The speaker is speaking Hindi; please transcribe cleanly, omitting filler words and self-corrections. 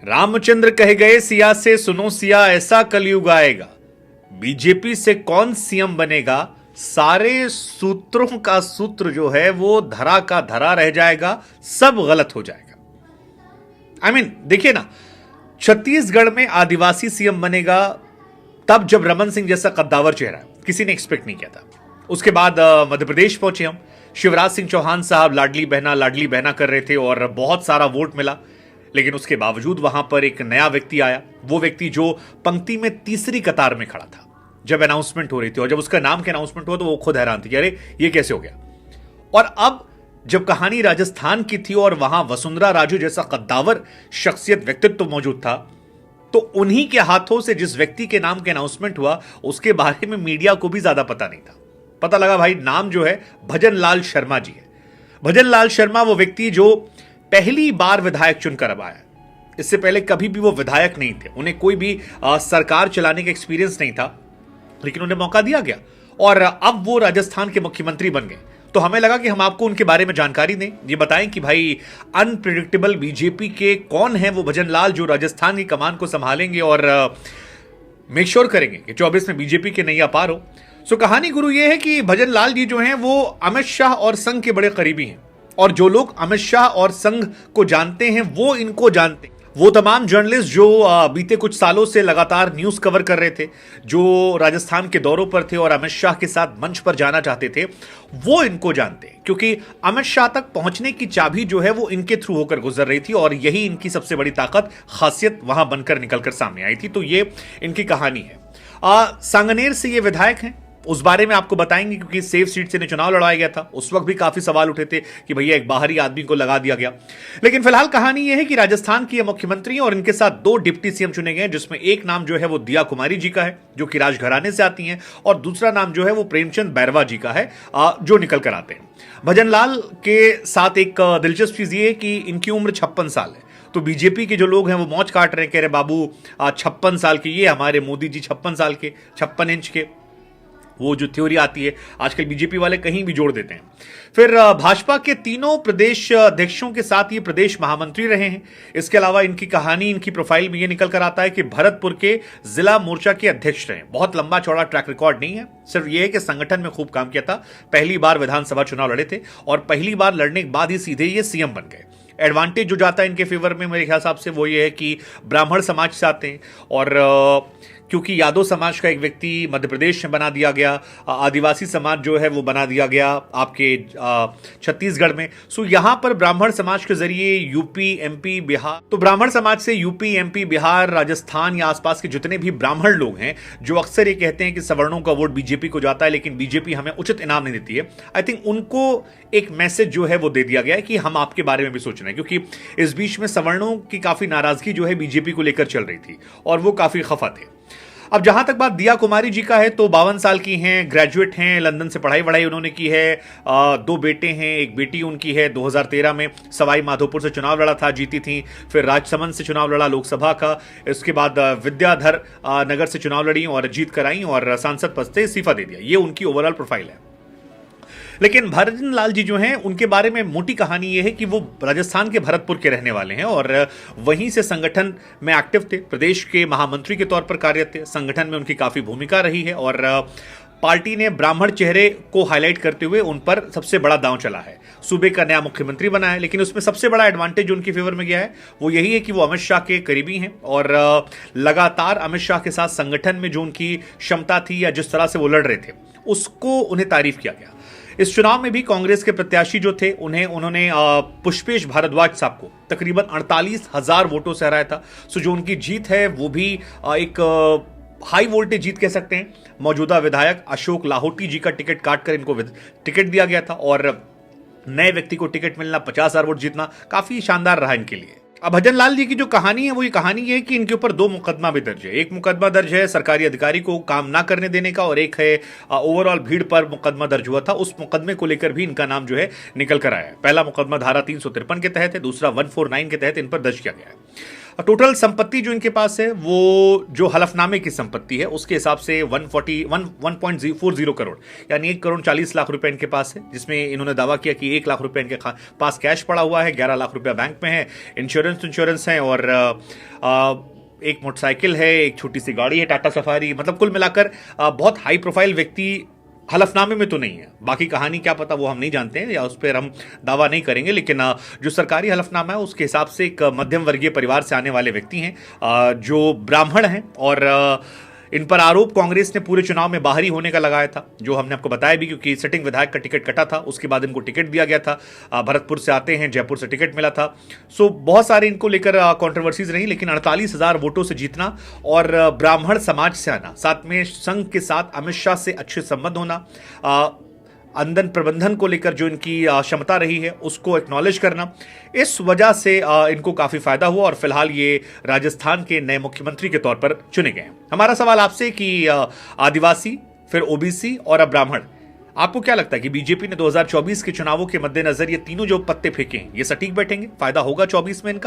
रामचंद्र कह गए सिया से, सुनो सिया ऐसा कलयुग आएगा, बीजेपी से कौन सीएम बनेगा, सारे सूत्रों का सूत्र जो है वो धरा का धरा रह जाएगा, सब गलत हो जाएगा। देखिए ना, छत्तीसगढ़ में आदिवासी सीएम बनेगा तब जब रमन सिंह जैसा कद्दावर चेहरा किसी ने एक्सपेक्ट नहीं किया था। उसके बाद मध्य प्रदेश पहुंचे हम, शिवराज सिंह चौहान साहब लाडली बहना कर रहे थे और बहुत सारा वोट मिला, लेकिन उसके बावजूद वहां पर एक नया व्यक्ति आया, वो व्यक्ति जो पंक्ति में तीसरी कतार में खड़ा था जब अनाउंसमेंट हो रही थी, और जब उसका नाम के अनाउंसमेंट हुआ तो वो खुद हैरान थी कि अरे ये कैसे हो गया। और अब जब कहानी राजस्थान की थी और वहां वसुंधरा राजू जैसा कद्दावर शख्सियत व्यक्तित्व मौजूद था, तो उन्हीं के हाथों से जिस व्यक्ति के नाम के अनाउंसमेंट हुआ उसके बारे में मीडिया को भी ज्यादा पता नहीं था। पता लगा भाई नाम जो है भजन लाल शर्मा जी है। भजन लाल शर्मा वो व्यक्ति जो पहली बार विधायक चुनकर अब आया, इससे पहले कभी भी वो विधायक नहीं थे, उन्हें कोई भी सरकार चलाने का एक्सपीरियंस नहीं था, लेकिन उन्हें मौका दिया गया और अब वो राजस्थान के मुख्यमंत्री बन गए। तो हमें लगा कि हम आपको उनके बारे में जानकारी दें, ये बताएं कि भाई अनप्रेडिक्टेबल बीजेपी के कौन है वो भजन लाल जो राजस्थान की कमान को संभालेंगे और मेक श्योर करेंगे कि 24 में बीजेपी के नैया पार हो। सो कहानी गुरु ये है कि भजन लाल जी जो हैं वो अमित शाह और संघ के बड़े करीबी हैं, और जो लोग अमित शाह और संघ को जानते हैं वो इनको जानते हैं। वो तमाम जर्नलिस्ट जो बीते कुछ सालों से लगातार न्यूज कवर कर रहे थे, जो राजस्थान के दौरों पर थे और अमित शाह के साथ मंच पर जाना चाहते थे, वो इनको जानते हैं, क्योंकि अमित शाह तक पहुंचने की चाबी जो है वो इनके थ्रू होकर गुजर रही थी और यही इनकी सबसे बड़ी ताकत खासियत वहां बनकर निकलकर सामने आई थी। तो ये इनकी कहानी है। सांगनेर से ये विधायक हैं, उस बारे में आपको बताएंगे, क्योंकि सेफ सीट से चुनाव लड़ाया गया था, उस वक्त भी काफी सवाल उठे थे कि भैया एक बाहरी आदमी को लगा दिया गया। लेकिन फिलहाल कहानी यह है कि राजस्थान की ये मुख्यमंत्री और इनके साथ 2 डिप्टी सीएम चुने गए, जिसमें एक नाम जो है वो दिया कुमारी जी का है जो कि राजघराने से आती हैं, और दूसरा नाम जो है वो प्रेमचंद बैरवा जी का है जो निकल कर आते हैं। भजन लाल के साथ एक दिलचस्प चीज ये है कि इनकी उम्र 56 साल है। तो बीजेपी के जो लोग हैं वो मौज काट रहे हैं, कह रहे बाबू 56 साल के, ये हमारे मोदी जी 56 साल के, 56 इंच के, वो जो थ्योरी आती है आजकल बीजेपी वाले कहीं भी जोड़ देते हैं। फिर भाजपा के तीनों प्रदेश अध्यक्षों के साथ ये प्रदेश महामंत्री रहे हैं। इसके अलावा इनकी कहानी, इनकी प्रोफाइल में ये निकल कर आता है कि भरतपुर के जिला मोर्चा के अध्यक्ष रहे। बहुत लंबा चौड़ा ट्रैक रिकॉर्ड नहीं है, सिर्फ ये है कि संगठन में खूब काम किया था, पहली बार विधानसभा चुनाव लड़े थे और पहली बार लड़ने के बाद ही सीधे ये सीएम बन गए। एडवांटेज जो जाता है इनके फेवर में मेरे हिसाब से वो ये है कि ब्राह्मण समाज से आते हैं, और क्योंकि यादव समाज का एक व्यक्ति मध्य प्रदेश में बना दिया गया, आदिवासी समाज जो है वो बना दिया गया आपके छत्तीसगढ़ में। सो यहां पर ब्राह्मण समाज के जरिए यूपी, एमपी, बिहार, तो ब्राह्मण समाज से यूपी, एमपी, बिहार, राजस्थान या आसपास के जितने भी ब्राह्मण लोग हैं जो अक्सर ये कहते हैं कि सवर्णों का वोट बीजेपी को जाता है लेकिन बीजेपी हमें उचित इनाम नहीं देती है, आई थिंक उनको एक मैसेज जो है वो दे दिया गया है कि हम आपके बारे में भी सोच रहे हैं, क्योंकि इस बीच में सवर्णों की काफी नाराजगी जो है बीजेपी को लेकर चल रही थी और वो काफी खफा थे। अब जहां तक बात दिया कुमारी जी का है, तो 52 साल की हैं, ग्रेजुएट हैं, लंदन से पढ़ाई वढ़ाई उन्होंने की है, 2 बेटे हैं, एक बेटी उनकी है। 2013 में सवाई माधोपुर से चुनाव लड़ा था, जीती थी। फिर राजसमंद से चुनाव लड़ा लोकसभा का, इसके बाद विद्याधर नगर से चुनाव लड़ी और जीत कर आई और सांसद पद से इस्तीफा दे दिया। ये उनकी ओवरऑल प्रोफाइल है। लेकिन भजन लाल जी जो हैं उनके बारे में मोटी कहानी यह है कि वो राजस्थान के भरतपुर के रहने वाले हैं और वहीं से संगठन में एक्टिव थे, प्रदेश के महामंत्री के तौर पर कार्यरत थे। संगठन में उनकी काफी भूमिका रही है और पार्टी ने ब्राह्मण चेहरे को हाईलाइट करते हुए उन पर सबसे बड़ा दांव चला है। सूबे का नया मुख्यमंत्री बना है, लेकिन उसमें सबसे बड़ा एडवांटेज जो उनकी फेवर में गया है वो यही है कि वो अमित शाह के करीबी हैं और लगातार अमित शाह के साथ संगठन में जो उनकी क्षमता थी या जिस तरह से वो लड़ रहे थे उसको उन्हें तारीफ किया गया। इस चुनाव में भी कांग्रेस के प्रत्याशी जो थे उन्होंने पुष्पेश भारद्वाज साहब को तकरीबन 48,000 वोटों से हराया था। सो जो उनकी जीत है वो भी एक हाई वोल्टेज जीत कह सकते हैं। मौजूदा विधायक अशोक लाहोटी जी का टिकट काटकर इनको टिकट दिया गया था और नए व्यक्ति को टिकट मिलना, 50,000 वोट जीतना काफी शानदार रहा इनके लिए। अब भजन लाल जी की जो कहानी है वो ये कहानी है कि इनके ऊपर 2 मुकदमा भी दर्ज है। एक मुकदमा दर्ज है सरकारी अधिकारी को काम ना करने देने का और एक है ओवरऑल भीड़ पर मुकदमा दर्ज हुआ था, उस मुकदमे को लेकर भी इनका नाम जो है निकल कर आया है। पहला मुकदमा धारा 353 के तहत है, दूसरा 149 के तहत इन पर दर्ज किया गया है। टोटल संपत्ति जो इनके पास है वो जो हलफनामे की संपत्ति है उसके हिसाब से 1.40 करोड़ यानी 1,40,00,000 रुपए इनके पास है, जिसमें इन्होंने दावा किया कि 1 लाख रुपए इनके पास कैश पड़ा हुआ है, 11 लाख रुपया बैंक में है, इंश्योरेंस है और एक मोटरसाइकिल है, एक छोटी सी गाड़ी है टाटा सफारी। मतलब कुल मिलाकर बहुत हाई प्रोफाइल व्यक्ति हलफनामे में तो नहीं है। बाकी कहानी क्या पता वो हम नहीं जानते हैं या उस पर हम दावा नहीं करेंगे, लेकिन जो सरकारी हलफनामा है उसके हिसाब से एक मध्यम वर्गीय परिवार से आने वाले व्यक्ति हैं जो ब्राह्मण हैं और इन पर आरोप कांग्रेस ने पूरे चुनाव में बाहरी होने का लगाया था, जो हमने आपको बताया भी, क्योंकि सिटिंग विधायक का टिकट कटा था, उसके बाद इनको टिकट दिया गया था। भरतपुर से आते हैं, जयपुर से टिकट मिला था। सो बहुत सारे इनको लेकर कंट्रोवर्सीज रही, लेकिन 48,000 वोटों से जीतना और ब्राह्मण समाज से आना, साथ में संघ के साथ अमित शाह से अच्छे संबंध होना, अंदन प्रबंधन को लेकर जो इनकी क्षमता रही है उसको एक्नॉलेज करना, इस वजह से इनको काफी फायदा हुआ और फिलहाल ये राजस्थान के नए मुख्यमंत्री के तौर पर चुने गए। हमारा सवाल आपसे कि आदिवासी, फिर ओबीसी और अब ब्राह्मण, आपको क्या लगता है कि बीजेपी ने 2024 के चुनावों के मद्देनजर ये तीनों जो पत्ते फेंके हैं ये सटीक बैठेंगे, फायदा होगा 24 में इनका?